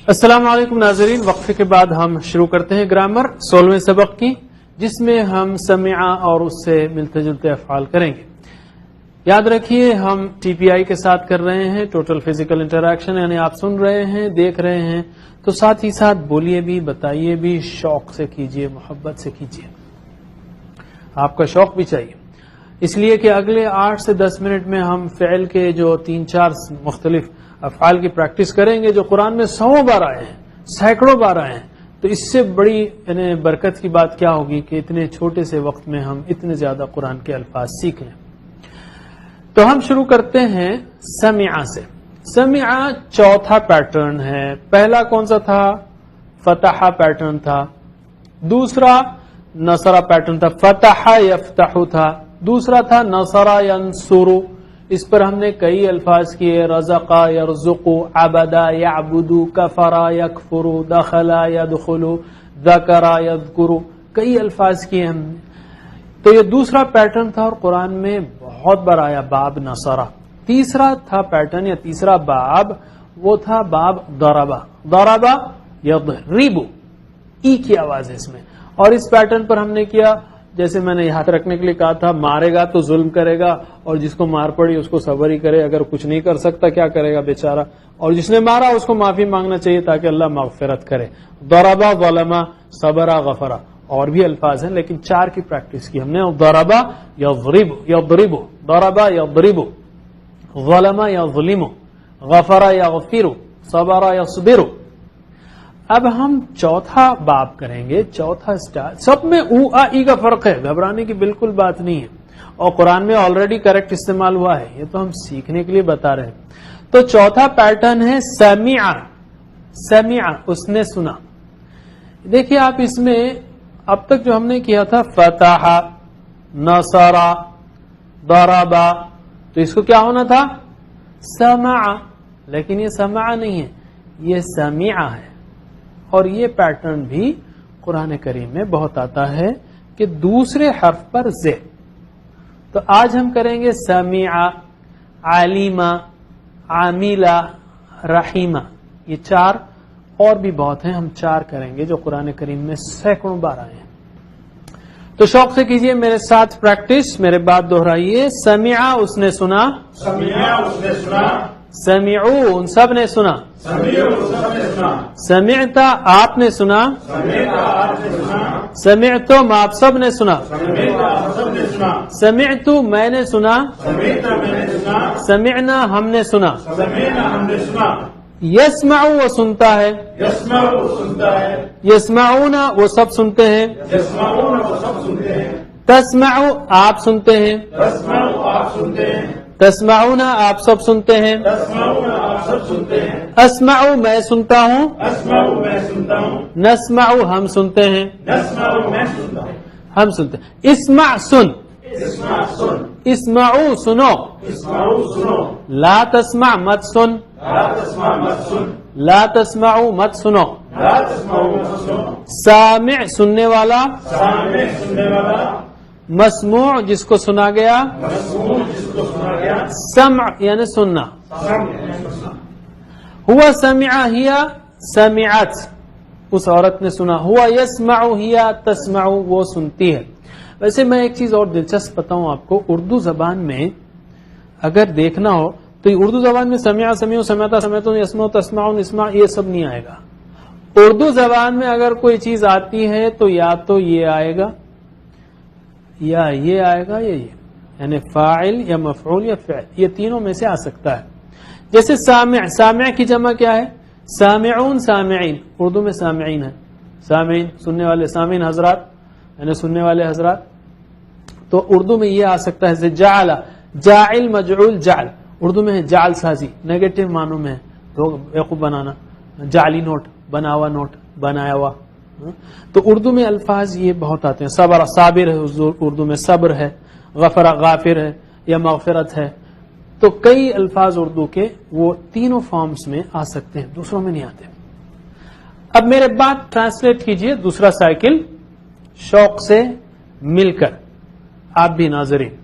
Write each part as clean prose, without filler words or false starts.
السلام علیکم ناظرین، وقفے کے بعد ہم شروع کرتے ہیں گرامر 16ویں سبق کی، جس میں ہم سمع اور اس سے ملتے جلتے افعال کریں گے۔ یاد رکھیے ہم ٹی پی آئی کے ساتھ کر رہے ہیں، ٹوٹل فزیکل انٹریکشن، یعنی آپ سن رہے ہیں، دیکھ رہے ہیں تو ساتھ ہی ساتھ بولیے بھی، بتائیے بھی، شوق سے کیجیے، محبت سے کیجیے، آپ کا شوق بھی چاہیے، اس لیے کہ اگلے 8 سے 10 منٹ میں ہم فعل کے جو 3-4 مختلف افعال کی پریکٹس کریں گے جو قرآن میں 100 بار آئے ہیں، سینکڑوں بار آئے ہیں۔ تو اس سے بڑی برکت کی بات کیا ہوگی کہ اتنے چھوٹے سے وقت میں ہم اتنے زیادہ قرآن کے الفاظ سیکھ لیں۔ تو ہم شروع کرتے ہیں سمع سے۔ سمع چوتھا پیٹرن ہے۔ پہلا کون سا تھا؟ فتح پیٹرن تھا۔ دوسرا نصر پیٹرن تھا، فتح یفتح تھا۔ دوسرا تھا نصر ینصر، اس پر ہم نے کئی الفاظ کیے، رزق یرزق، عبد یعبد، کفر یکفر، دخل یدخل، ذکر یذکر، کئی الفاظ کیے ہم نے۔ تو یہ دوسرا پیٹرن تھا اور قرآن میں بہت بار آیا باب نصرہ۔ تیسرا تھا پیٹرن یا تیسرا باب، وہ تھا باب ضربہ۔ ضربہ یضرب، ای کی آواز ہے اس میں، اور اس پیٹرن پر ہم نے کیا، جیسے میں نے ہاتھ رکھنے کے لیے کہا تھا، مارے گا تو ظلم کرے گا، اور جس کو مار پڑی اس کو صبر ہی کرے، اگر کچھ نہیں کر سکتا کیا کرے گا بیچارہ، اور جس نے مارا اس کو معافی مانگنا چاہیے تاکہ اللہ مغفرت کرے۔ ضربہ، ظلمہ، صبرہ، غفرہ، اور بھی الفاظ ہیں لیکن 4 کی پریکٹس کی ہم نے۔ ضربہ یضرب، یضرب، ضربہ یضرب، ظلمہ یظلم، غفرہ یغفر، صبرہ یصبر۔ اب ہم چوتھا باب کریں گے، چوتھا سٹار۔ سب میں او آ ای کا فرق ہے، گھبرانے کی بالکل بات نہیں ہے، اور قرآن میں آلریڈی کریکٹ استعمال ہوا ہے، یہ تو ہم سیکھنے کے لیے بتا رہے ہیں۔ تو چوتھا پیٹرن ہے سمع۔ سمع، اس نے سنا۔ دیکھیے آپ اس میں اب تک جو ہم نے کیا تھا فتح، نصر، ضرب، تو اس کو کیا ہونا تھا؟ سمع، لیکن یہ سمع نہیں ہے، یہ سمع ہے۔ اور یہ پیٹرن بھی قرآن کریم میں بہت آتا ہے کہ دوسرے حرف پر زے۔ تو آج ہم کریں گے سمع، علیم، عامل، رحیم، یہ 4 اور بھی بہت ہیں، ہم 4 کریں گے جو قرآن کریم میں سینکڑوں بار آئے ہیں۔ تو شوق سے کیجئے میرے ساتھ پریکٹس، میرے بات دہرائیے۔ سمع، اس نے سنا۔ سمع، اس نے سنا۔ سمعوا، ان سب نے سنا۔ سمعوا، سب نے سنا۔ سمعت، آپ نے سنا۔ سمعت، آپ نے سنا۔ سمعتم، آپ سب نے سنا۔ سمعت، آپ سب نے سنا۔ سمعت، میں نے سنا۔ سمعت، میں نے سنا۔ سمعنا، ہم نے سنا۔ سمعنا، ہم نے سنا۔ یسمع، وہ سنتا ہے۔ یسمع، وہ سنتا ہے۔ یسمعون، وہ سب سنتے ہیں۔ یسمعون، وہ سب سنتے ہیں۔ تسمع، آپ سنتے ہیں۔ تسمع، آپ سنتے ہیں۔ تسمعون، آپ سب سنتے ہیں۔ تسمعون، آپ سب سنتے ہیں۔ اسمع، میں سنتا ہوں۔ اسمع، میں سنتا ہوں۔ نسمع، ہم سنتے ہیں۔ نسمع، میں سنتا ہوں۔ ہم سنتے ہیں۔ اسمع، سن۔ اسمع، سن۔ اسمعوا، سنو۔ اسمعوا، سنو۔ لا تسمع، مت سن۔ لا تسمع، مت سن۔ لا تسمعوا، مت سنو۔ لا تسمعوا، مت سنو۔ سامع، سننے والا۔ سامع، سننے والا۔ مسموع، جس کو سنا گیا۔ مسموع، جس کو سنا گیا۔ سمع، یعنی سننا۔ سمع، ہوا سمع، ہی سمعت، اس عورت نے سنا۔ ہوا یسمع، ہی تسمع، وہ سنتی ہے۔ ویسے میں ایک چیز اور دلچسپ بتاؤں آپ کو، اردو زبان میں اگر دیکھنا ہو تو اردو زبان میں سمع، سمعوا، سمعتا، سمعتم، یسمعوا، تسمعون، اسمع، یہ سب نہیں آئے گا۔ اردو زبان میں اگر کوئی چیز آتی ہے تو یا تو یہ آئے گا یا یہ آئے گا یا یہ، یعنی فاعل یا مفعول یا فعل، یہ تینوں میں سے آ سکتا ہے۔ جیسے سامع، سامع کی جمع کیا ہے؟ سامعون، سامعین، اردو میں سامعین ہے، سامعین سننے والے، سامعین حضرات یعنی سننے والے حضرات۔ تو اردو میں یہ آ سکتا ہے جیسے جعل، جاعل، مجعول، جعل، اردو میں ہے جعل سازی، نیگیٹو معنوں میں ہے، بیوقوف بنانا، جعلی نوٹ، بنا ہوا نوٹ، بنایا ہوا۔ تو اردو میں الفاظ یہ بہت آتے ہیں۔ صبر، صابر ہے اردو میں، صبر ہے، غفر، غافر ہے یا مغفرت ہے۔ تو کئی الفاظ اردو کے وہ تینوں فارمز میں آ سکتے ہیں، دوسروں میں نہیں آتے۔ اب میرے بات ٹرانسلیٹ کیجئے، دوسرا سائیکل شوق سے مل کر، آپ بھی ناظرین۔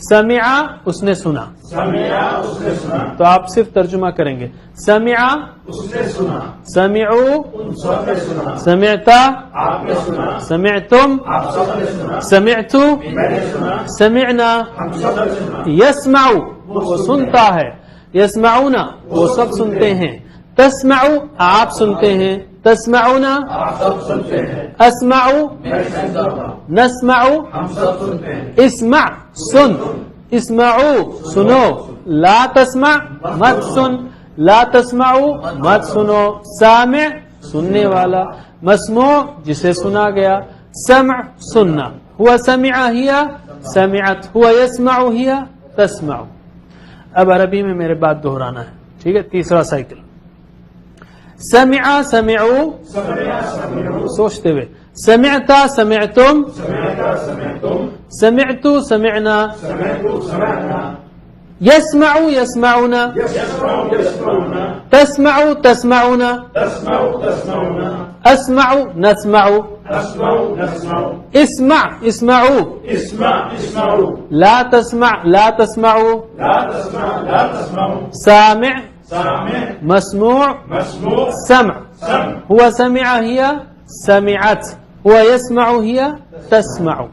سمع اس نے سنا. سمیا اس نے سنا. تو آپ صرف ترجمہ کریں گے. سمع اس نے سنا. سمعوا ان سب نے سنا. سمعت آپ نے سنا. سمعتم آپ سب نے سنا. سمعت میں نے سنا. سمعنا. ہم سب نے سنا. یسمع وہ سنتا ہے. یسمعون وہ سب سنتے ہیں. تسمع آپ سنتے ہیں. تسمعون آپ سب سنتے ہیں. اسمع میں سنتا ہوں. نسمع ہم سب سنتے ہیں. اسمع سن. اسمعوا سنو. لا تسمع مت سن. لا تسمعوا مت سنو. سامع سننے والا. مسموع جسے سنا گیا. سمع سننا. ہوا سمع ہی سمعت. ہوا یسمع ہی تسمع. اب عربی میں میرے بات دہرانا ہے. ٹھیک ہے. تیسرا سائیکل. سمع سمعوا سمیا سمعوا. سوچتے ہوئے. سمعت سمعتم سمعتا سمعتم. سمعت سمعنا. سمعتو سمعنا. يسمع يسمعون يسمعوا يسمعون. تسمع تسمعون تسمعوا تسمعون. أسمع نسمع أسمعوا نسمعوا. اسمع اسمعوا اسمع اسمعوا. لا تسمع لا تسمعوا لا تسمع لا تسمعوا. سامع سامع مسموع مسموع. سمع. سمع. هو سمع هي سمعت. هو يسمع هي تسمع.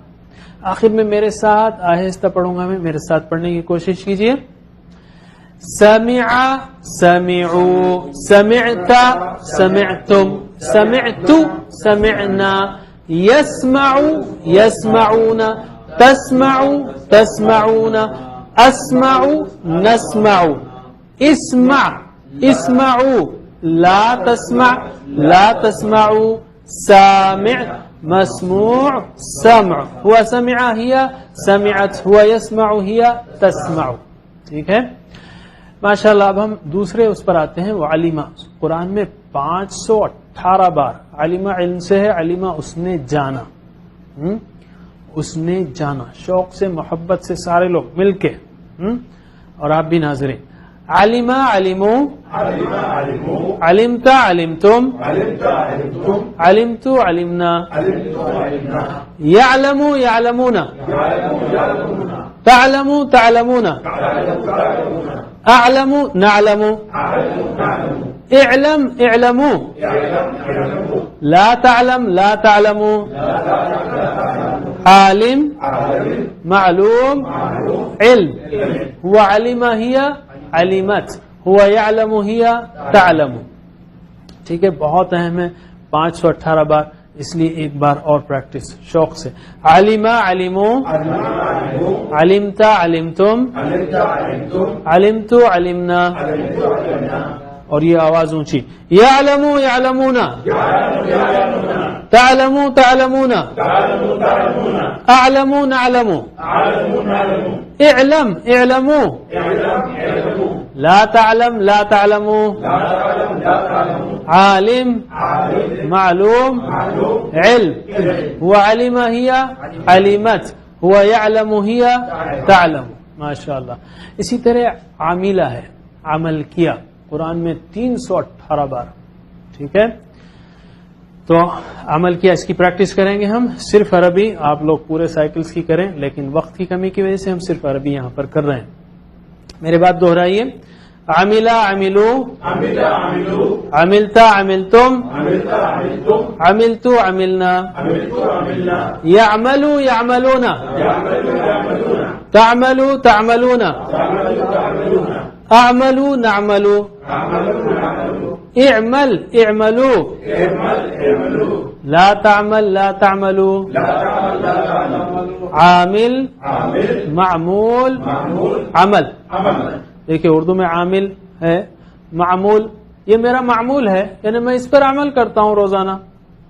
آخر میں میرے ساتھ آہستہ پڑھوں گا. میں میرے ساتھ پڑھنے کی کوشش کیجیے. سمع سمعوا سمعت سمعتم سمعت سمعنا. يسمع يسمعون تسمع تسمعون. أسمع نسمع. اسمع اسمعوا. لا تسمع لا تسمعوا. سامع مسموع سمع. هو سمع هي سمعت. هو يسمع هي تسمع. ٹھیک ہے. ماشاءاللہ. اب ہم دوسرے اس پر آتے ہیں. وہ علیمہ. قرآن میں 518 بار علیمہ علم سے ہے. علیمہ اس نے جانا. اس نے جانا. شوق سے محبت سے سارے لوگ مل کے اور آپ بھی ناظرین. علمہ علمو علم علموا. علمت علمتم علمت علمتم. علمت علمنا. علمت علمنا. يعلم يعلمون يعلموا يعلمون. تعلم تعلمون تعلموا تعلمون. أعلم نعلم. أعلموا نعلموا. اعلم اعلموا. يعلم يعلموا. لا تعلم لا تعلموا. عالم عالم. معلوم معلوم. علم. هو علم هي علمت. هو يعلم هي تعلم. ٹھیک ہے. بہت اہم ہے. 518 بار. اس لیے ایک بار اور پریکٹس شوق سے. علم علموا. علم علموا. علمت علمتم. علمت علمتم. علمت علمنا. علمت علمنا. اور یہ آواز اونچی. يعلم يعلمون. يعلم يعلمون. تعلم تعلمون. تعلموا تعلمون. أعلم نعلم. علموا نعلموا. اعلم اعلموا. اعلم اعلموا. لا تعلم لا تعلموا. لا تعلم لا تعلموا. عالم عالم. معلوم معلوم. علم. هو علم هي علمت. هو يعلم هي تعلم. ماشاءاللہ. اسی طرح عاملہ ہے. عمل کیا. قرآن میں 318 بار. ٹھیک ہے. تو عمل کیا. اس کی پریکٹس کریں گے ہم. صرف عربی. آپ لوگ پورے سائیکلز کی کریں لیکن وقت کی کمی کی وجہ سے ہم صرف عربی یہاں پر کر رہے ہیں. میرے بات دہرائیے. عمل عملوا. عمل عملوا. عملت عملتم. عملت عملتم. عملت عملنا. عملت عملنا. يعمل يعملون. يعملوا يعملون. تعمل تعملون. تعملوا تعملون. أعمل نعمل. عملوا نعملوا. اعمل اعملوا. اعمل اعملوا. لا تعمل لا تعملوا. لا تعمل لا تعملوا. عامل عامل. معمول معمول. عمل. عمل. دیکھیں اردو میں عامل ہے. معمول یہ میرا معمول ہے. یعنی میں اس پر عمل کرتا ہوں روزانہ.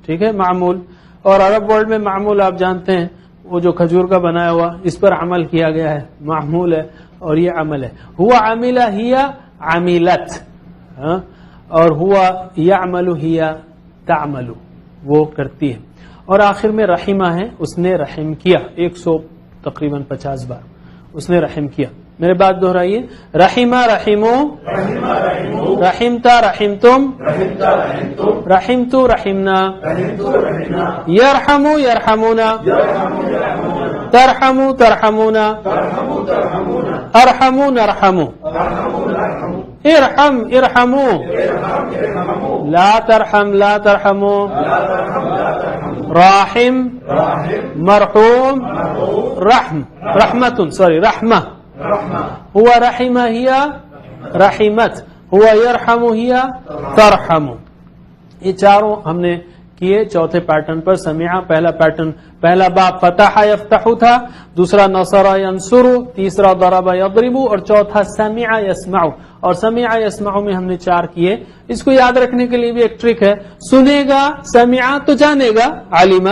ٹھیک ہے. معمول. اور عرب ورلڈ میں معمول آپ جانتے ہیں وہ جو کھجور کا بنایا ہوا اس پر عمل کیا گیا ہے. معمول ہے اور یہ عمل ہے. ہوا عملہ ہی عملت. اور ہوا یعمل ہی تعمل. وہ کرتی ہے. اور آخر میں رحمہ ہے. اس نے رحم کیا. 100 تقریباً 50 بار اس نے رحم کیا. میرے بات دہرائیے. رحمہ رحمو. رحم رحموا. رحمت رحمتم. رحمت رحمتم. رحمت رحمنا. رحمت رحمنا. یرحم یرحمون. يرحموا يرحمون. ترحموا ترحمون ترحموا ترحمون ارحموا نرحموا ارحموا نرحموا ارحم ارحموا ارحم ارحموا لا ترحم لا ترحموا لا ترحم لا ترحموا راحم راحم مرحوم مرحوم رحم رحمة سوري رحمة رحمة هو رحمة هي رحمت هو يرحم هي ترحم. یہ چاروں ہم نے کیے چوتھے پیٹرن پر. سمعہ پہلا پیٹرن، پہلا باب فتح یفتح تھا، دوسرا نصر ینصر، تیسرا ضرب یضرب، اور چوتھا سمع یسمع. اور سمع یسمع میں ہم نے 4 کیے. اس کو یاد رکھنے کے لیے بھی ایک ٹرک ہے. سنے گا سمع تو جانے گا علم،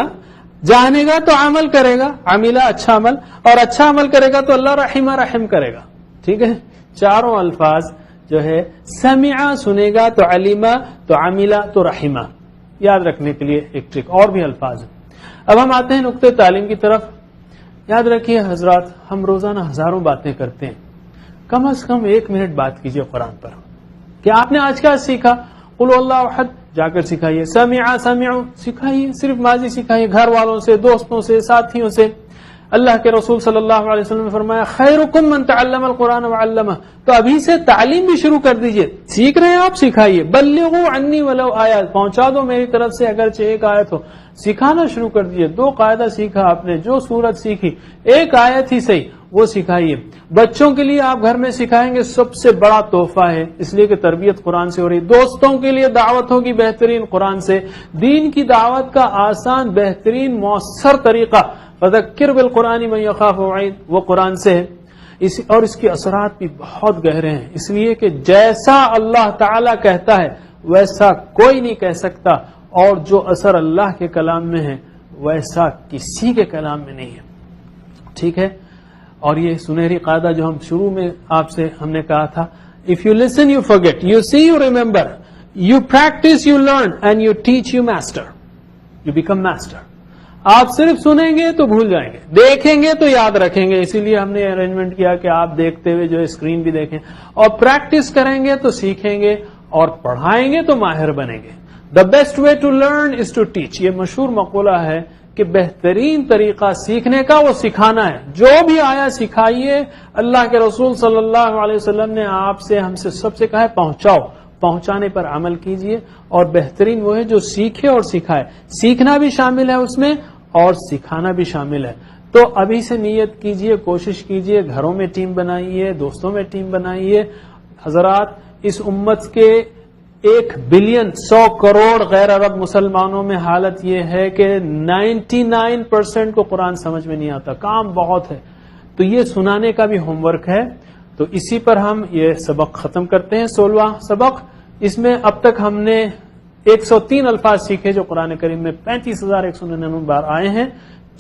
جانے گا تو عمل کرے گا عملہ اچھا عمل، اور اچھا عمل کرے گا تو اللہ رحمہ رحم کرے گا. ٹھیک ہے، چاروں الفاظ جو ہے سمع سنے گا تو علمہ تو عملہ تو رحمہ، یاد رکھنے کے لیے ایک ٹرک. اور بھی الفاظ ہیں. اب ہم آتے ہیں نقطۂ تعلیم کی طرف. یاد رکھیے حضرات، ہم روزانہ ہزاروں باتیں کرتے ہیں، کم از کم 1 منٹ بات کیجئے قرآن پر کہ آپ نے آج کیا سیکھا. قل اللہ احد جا کر سکھائیے، سمع سمعوا سکھائیے، صرف ماضی سکھائیے، گھر والوں سے، دوستوں سے، ساتھیوں سے. اللہ کے رسول صلی اللہ علیہ وسلم نے فرمایا خیرکم من تعلم القرآن وعلمہ. تو ابھی سے تعلیم بھی شروع کر دیجئے. سیکھ رہے ہیں آپ، سکھائیے. بلغوا عنی ولو آیات، پہنچا دو میری طرف سے اگرچہ 1 آیت ہو. سکھانا شروع کر دیجئے. 2 قاعدہ سیکھا آپ نے، جو سورت سیکھی 1 آیت ہی صحیح وہ سکھائیے. بچوں کے لیے آپ گھر میں سکھائیں گے سب سے بڑا تحفہ ہے، اس لیے کہ تربیت قرآن سے ہو رہی. دوستوں کے لیے دعوت ہوگی بہترین قرآن سے. دین کی دعوت کا آسان بہترین مؤثر طریقہ فذکر بالقرآن من یخاف وعید، وہ قرآن سے ہے. اور اس کے اثرات بھی بہت گہرے ہیں، اس لیے کہ جیسا اللہ تعالی کہتا ہے ویسا کوئی نہیں کہہ سکتا، اور جو اثر اللہ کے کلام میں ہے ویسا کسی کے کلام میں نہیں ہے. ٹھیک ہے. اور یہ سنہری قاعدہ جو ہم شروع میں آپ سے ہم نے کہا تھا، if you listen you forget, you see you remember, you practice you learn, and you teach you master, you become master. آپ صرف سنیں گے تو بھول جائیں گے، دیکھیں گے تو یاد رکھیں گے. اسی لیے ہم نے ارینجمنٹ کیا کہ آپ دیکھتے ہوئے جو اسکرین بھی دیکھیں، اور پریکٹس کریں گے تو سیکھیں گے، اور پڑھائیں گے تو ماہر بنیں گے. The best way to learn is to teach. یہ مشہور مقولہ ہے کہ بہترین طریقہ سیکھنے کا وہ سکھانا ہے. جو بھی آیا سکھائیے. اللہ کے رسول صلی اللہ علیہ وسلم نے آپ سے ہم سے سب سے کہا ہے پہنچاؤ، پہنچانے پر عمل کیجئے. اور بہترین وہ ہے جو سیکھے اور سکھائے. سیکھنا بھی شامل ہے اس میں اور سکھانا بھی شامل ہے. تو ابھی سے نیت کیجئے، کوشش کیجئے، گھروں میں ٹیم بنائیے، دوستوں میں ٹیم بنائیے. حضرات، اس امت کے 1 بلین 100 کروڑ غیر عرب مسلمانوں میں حالت یہ ہے کہ 99% کو قرآن سمجھ میں نہیں آتا. کام بہت ہے. تو یہ سنانے کا بھی ہوم ورک ہے. تو اسی پر ہم یہ سبق ختم کرتے ہیں، 16واں سبق. اس میں اب تک ہم نے 103 الفاظ سیکھے جو قرآن کریم میں 35,199 بار آئے ہیں.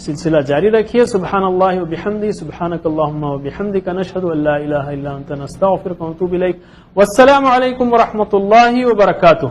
سلسلہ جاری رکھیے. سبحان اللہ وبحمدہ، سبحانک اللہم وبحمدک، نشہد ان لا الہ الا انت، نستغفرک ونتوب الیک. والسلام علیکم ورحمۃ اللہ وبرکاتہ.